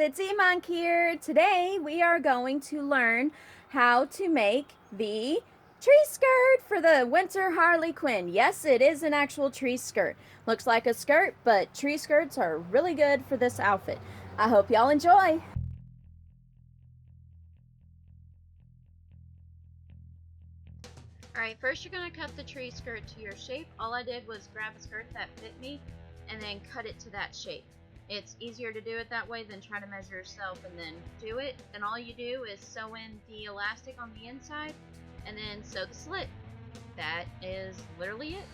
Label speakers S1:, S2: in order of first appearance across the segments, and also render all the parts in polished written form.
S1: it's E-Monk here. Today we are going to learn how to make the tree skirt for the winter Harley Quinn. Yes, it is an actual tree skirt. Looks like a skirt, but tree skirts are really good for this outfit. I hope y'all enjoy. Alright, first you're going to cut the tree skirt to your shape. All I did was grab a skirt that fit me and then cut it to that shape. It's easier to do it that way than try to measure yourself and then do it. And all you do is sew in the elastic on the inside and then sew the slit. That is literally it.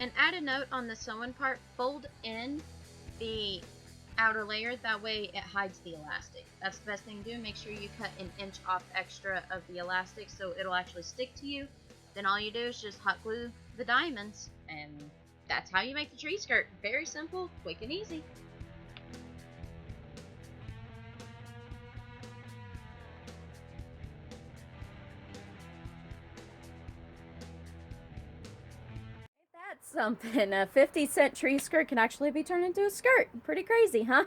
S1: And add a note on the sewing part, fold in the outer layer, that way it hides the elastic. That's the best thing to do. Make sure you cut an inch off extra of the elastic so it'll actually stick to you. Then all you do is just hot glue the diamonds, and that's how you make the tree skirt. Very simple, quick and easy. That's something. A 50-cent tree skirt can actually be turned into a skirt. Pretty crazy, huh?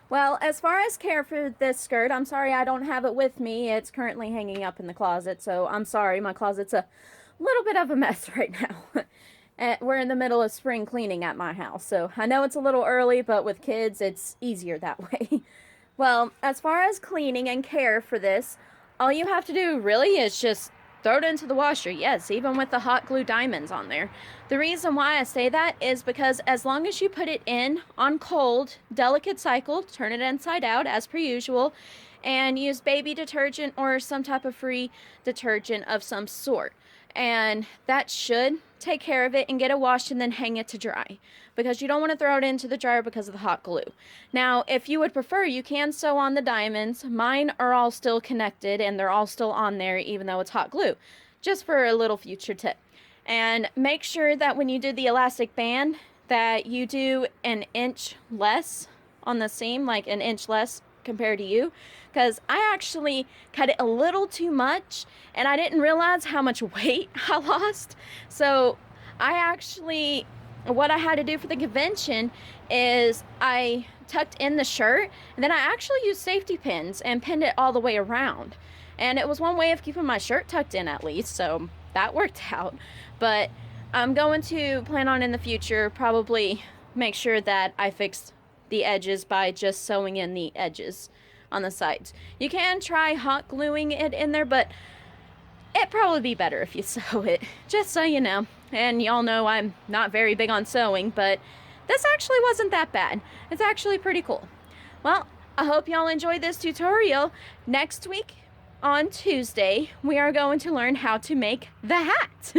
S1: Well, as far as care for this skirt, I'm sorry I don't have it with me. It's currently hanging up in the closet, so I'm sorry. My closet's a little bit of a mess right now. We're in the middle of spring cleaning at my house, so I know it's a little early, but with kids, it's easier that way. Well, as far as cleaning and care for this, all you have to do really is just throw it into the washer. Yes, even with the hot glue diamonds on there. The reason why I say that is because as long as you put it in on cold, delicate cycle, turn it inside out as per usual, and use baby detergent or some type of free detergent of some sort. And that should take care of it and get it washed and then hang it to dry, because you don't want to throw it into the dryer because of the hot glue. Now, if you would prefer, you can sew on the diamonds. Mine are all still connected and they're all still on there even though it's hot glue, just for a little future tip. And make sure that when you do the elastic band that you do an inch less on the seam, like an inch less compared to you, because I actually cut it a little too much and I didn't realize how much weight I lost. So what I had to do for the convention is I tucked in the shirt and then I actually used safety pins and pinned it all the way around, and it was one way of keeping my shirt tucked in at least, so that worked out. But I'm going to plan on in the future probably make sure that I fix the edges by just sewing in the edges on the sides. You can try hot gluing it in there, but it'd probably be better if you sew it, just so you know. And y'all know I'm not very big on sewing, but this actually wasn't that bad. It's actually pretty cool. Well, I hope y'all enjoyed this tutorial. Next week on Tuesday, we are going to learn how to make the hat.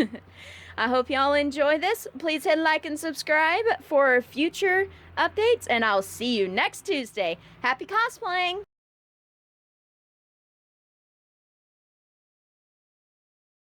S1: I hope y'all enjoy this. Please hit like and subscribe for future updates, and I'll see you next Tuesday. Happy cosplaying!